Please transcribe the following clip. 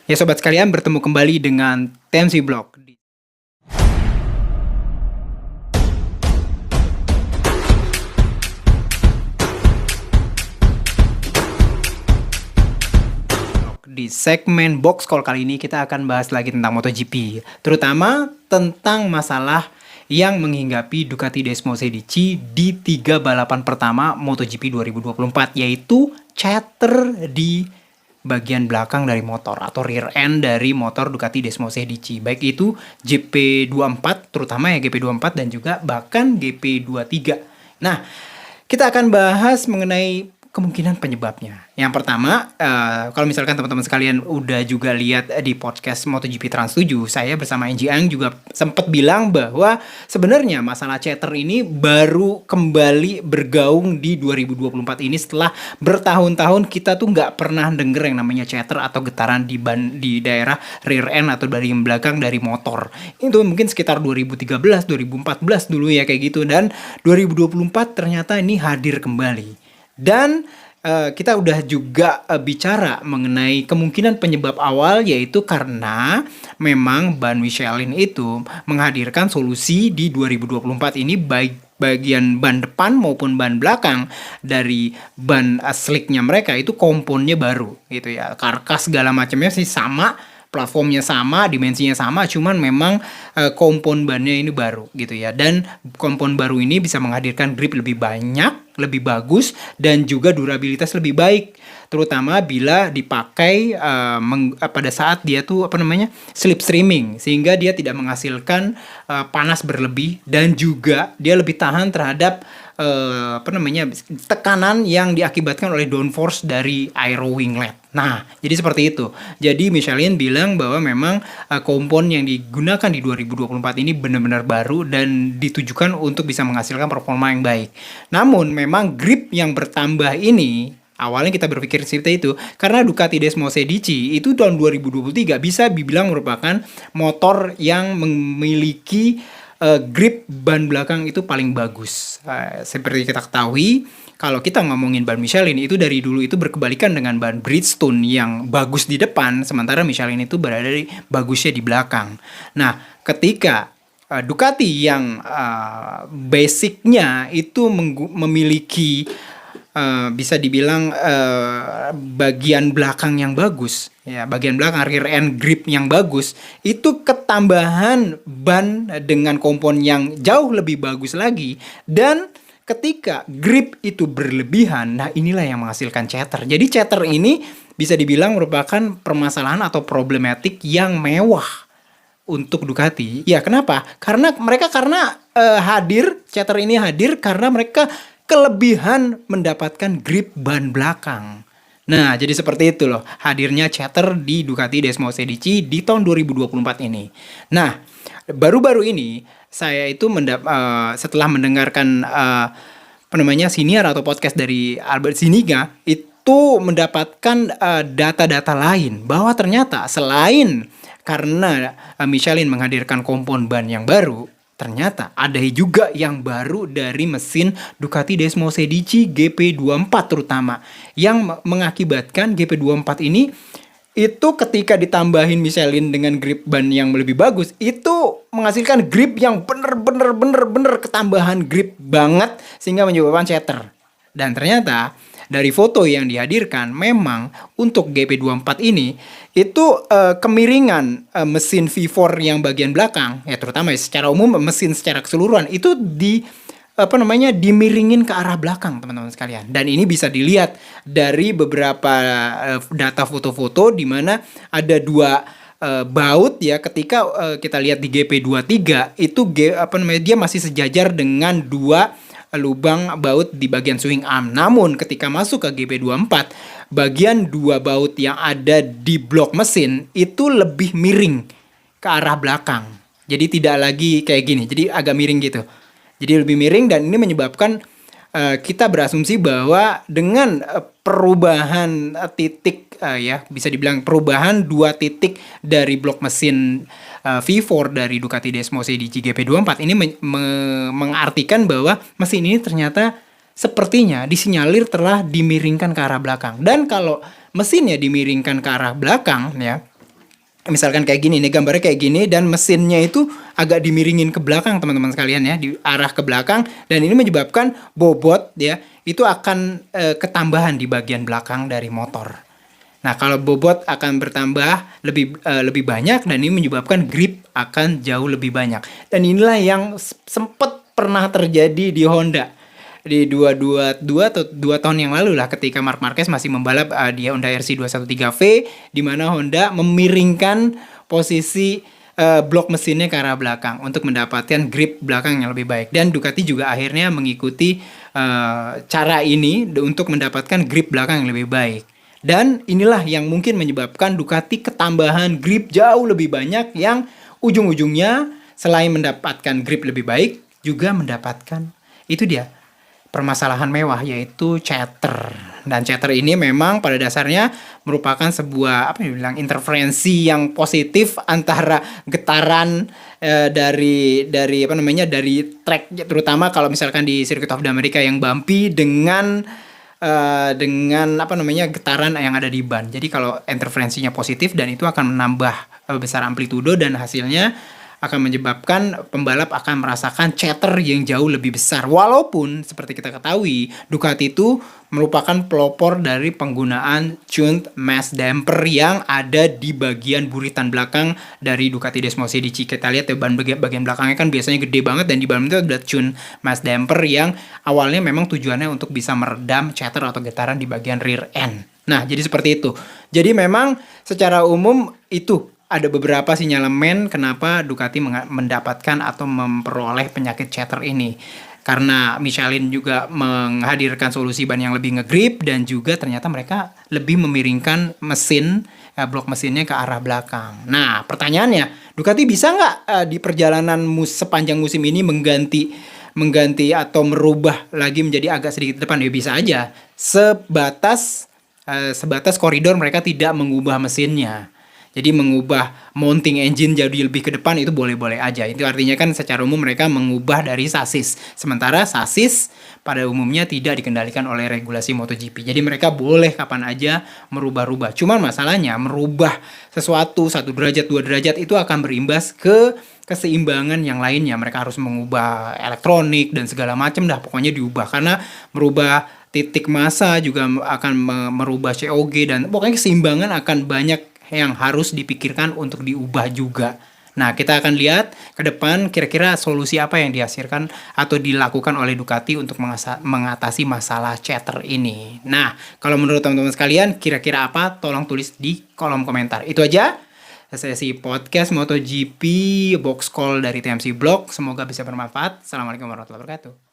Ya sobat sekalian, bertemu kembali dengan TMC Blog. Di segmen Box Call kali ini kita akan bahas lagi tentang MotoGP, terutama tentang masalah yang menghinggapi Ducati Desmo 16 di 3 balapan pertama MotoGP 2024, yaitu chatter di bagian belakang dari motor atau rear end dari motor Ducati Desmo 16, baik itu GP24 terutama ya GP24 dan juga bahkan GP23. Nah, kita akan bahas mengenai kemungkinan penyebabnya. Yang pertama, kalau misalkan teman-teman sekalian udah juga lihat di podcast MotoGP Trans 7, saya bersama Enji Ang juga sempat bilang bahwa sebenarnya masalah chatter ini baru kembali bergaung di 2024 ini setelah bertahun-tahun kita tuh nggak pernah denger yang namanya chatter atau getaran di daerah rear end atau dari belakang dari motor. Itu mungkin sekitar 2013, 2014 dulu ya kayak gitu, dan 2024 ternyata ini hadir kembali. Dan kita udah juga bicara mengenai kemungkinan penyebab awal, yaitu karena memang ban Michelin itu menghadirkan solusi di 2024 ini, baik bagian ban depan maupun ban belakang dari ban slicknya mereka itu komponnya baru gitu ya. Karkas segala macamnya sih sama, platformnya sama, dimensinya sama, cuman memang kompon bannya ini baru gitu ya. Dan kompon baru ini bisa menghadirkan grip lebih banyak, lebih bagus, dan juga durabilitas lebih baik, terutama bila dipakai pada saat dia tuh slipstreaming, sehingga dia tidak menghasilkan panas berlebih, dan juga dia lebih tahan terhadap tekanan yang diakibatkan oleh downforce dari aero winglet. Nah, jadi seperti itu. Jadi Michelin bilang bahwa memang kompon yang digunakan di 2024 ini benar-benar baru dan ditujukan untuk bisa menghasilkan performa yang baik. Namun memang grip yang bertambah ini, awalnya kita berpikir seperti itu karena Ducati Desmo 16 itu tahun 2023 bisa dibilang merupakan motor yang memiliki grip ban belakang itu paling bagus. Seperti kita ketahui, kalau kita ngomongin ban Michelin itu dari dulu itu berkebalikan dengan ban Bridgestone yang bagus di depan, sementara Michelin itu berada di bagusnya di belakang. Nah, ketika Ducati yang basicnya itu memiliki bisa dibilang bagian belakang yang bagus ya, bagian belakang rear end grip yang bagus, itu ketambahan ban dengan kompon yang jauh lebih bagus lagi, dan ketika grip itu berlebihan, nah inilah yang menghasilkan chatter. Jadi chatter ini bisa dibilang merupakan permasalahan atau problematik yang mewah untuk Ducati. Ya, kenapa? Karena chatter ini hadir karena mereka kelebihan mendapatkan grip ban belakang. Nah, jadi seperti itu loh hadirnya chatter di Ducati Desmo 16 di tahun 2024 ini. Nah, baru-baru ini saya itu setelah mendengarkan siniar atau podcast dari Albert Zuniga, itu mendapatkan data-data lain bahwa ternyata selain karena Michelin menghadirkan kompon ban yang baru, ternyata ada juga yang baru dari mesin Ducati Desmo 16 GP24 terutama, yang mengakibatkan GP24 ini itu ketika ditambahin Michelin dengan grip ban yang lebih bagus, itu menghasilkan grip yang bener ketambahan grip banget sehingga menyebabkan chatter. Dan ternyata dari foto yang dihadirkan, memang untuk GP24 ini itu kemiringan mesin V4 yang bagian belakang ya, terutama secara umum mesin secara keseluruhan itu dimiringin ke arah belakang, teman-teman sekalian. Dan ini bisa dilihat dari beberapa data foto-foto di mana ada dua baut ya, ketika kita lihat di GP23 itu dia masih sejajar dengan dua lubang baut di bagian swing arm. Namun ketika masuk ke GP24, bagian dua baut yang ada di blok mesin itu lebih miring ke arah belakang. Jadi tidak lagi kayak gini, jadi agak miring gitu. Jadi lebih miring, dan ini menyebabkan kita berasumsi bahwa dengan perubahan titik bisa dibilang perubahan dua titik dari blok mesin V4 dari Ducati Desmo 16 GP24 ini mengartikan bahwa mesin ini ternyata sepertinya disinyalir telah dimiringkan ke arah belakang. Dan kalau mesinnya dimiringkan ke arah belakang ya, Misalkan kayak gini nih, gambarnya kayak gini dan mesinnya itu agak dimiringin ke belakang teman-teman sekalian ya, diarah ke belakang, dan ini menyebabkan bobot ya itu akan ketambahan di bagian belakang dari motor. Nah, kalau bobot akan bertambah lebih banyak, dan ini menyebabkan grip akan jauh lebih banyak. Dan inilah yang sempat pernah terjadi di Honda di dua atau 2 tahun yang lalu lah, ketika Marc Marquez masih membalap di Honda RC213V, di mana Honda memiringkan posisi blok mesinnya ke arah belakang untuk mendapatkan grip belakang yang lebih baik. Dan Ducati juga akhirnya mengikuti cara ini untuk mendapatkan grip belakang yang lebih baik. Dan inilah yang mungkin menyebabkan Ducati ketambahan grip jauh lebih banyak, yang ujung-ujungnya selain mendapatkan grip lebih baik, juga mendapatkan itu dia permasalahan mewah, yaitu chatter. Dan chatter ini memang pada dasarnya merupakan sebuah interferensi yang positif antara getaran dari track, terutama kalau misalkan di Circuit of the America yang bumpy, dengan getaran yang ada di ban. Jadi kalau interferensinya positif, dan itu akan menambah besar amplitudo, dan hasilnya akan menyebabkan pembalap akan merasakan chatter yang jauh lebih besar. Walaupun seperti kita ketahui, Ducati itu merupakan pelopor dari penggunaan tuned mass damper yang ada di bagian buritan belakang dari Ducati Desmo 16. Kita lihat ya, bagian belakangnya kan biasanya gede banget, dan di dalam itu ada tuned mass damper yang awalnya memang tujuannya untuk bisa meredam chatter atau getaran di bagian rear end. Nah, jadi seperti itu. Jadi memang secara umum itu ada beberapa sinyalemen kenapa Ducati mendapatkan atau memperoleh penyakit chatter ini. Karena Michelin juga menghadirkan solusi ban yang lebih ngegrip, dan juga ternyata mereka lebih memiringkan blok mesinnya ke arah belakang. Nah, pertanyaannya, Ducati bisa nggak di perjalanan sepanjang musim ini mengganti atau merubah lagi menjadi agak sedikit depan? Ya bisa aja. Sebatas koridor mereka tidak mengubah mesinnya. Jadi mengubah mounting engine jadi lebih ke depan itu boleh-boleh aja. Itu artinya kan secara umum mereka mengubah dari sasis. Sementara sasis pada umumnya tidak dikendalikan oleh regulasi MotoGP. Jadi mereka boleh kapan aja merubah-rubah. Cuman masalahnya merubah sesuatu 1 derajat, 2 derajat itu akan berimbas ke keseimbangan yang lainnya. Mereka harus mengubah elektronik dan segala macam dah, pokoknya diubah. Karena merubah titik massa juga akan merubah COG, dan pokoknya keseimbangan akan banyak yang harus dipikirkan untuk diubah juga. Nah, kita akan lihat ke depan kira-kira solusi apa yang dihasilkan atau dilakukan oleh Ducati untuk mengatasi masalah chatter ini. Nah, kalau menurut teman-teman sekalian, kira-kira apa? Tolong tulis di kolom komentar. Itu aja sesi podcast MotoGP Box Call dari TMC Blog. Semoga bisa bermanfaat. Assalamualaikum warahmatullahi wabarakatuh.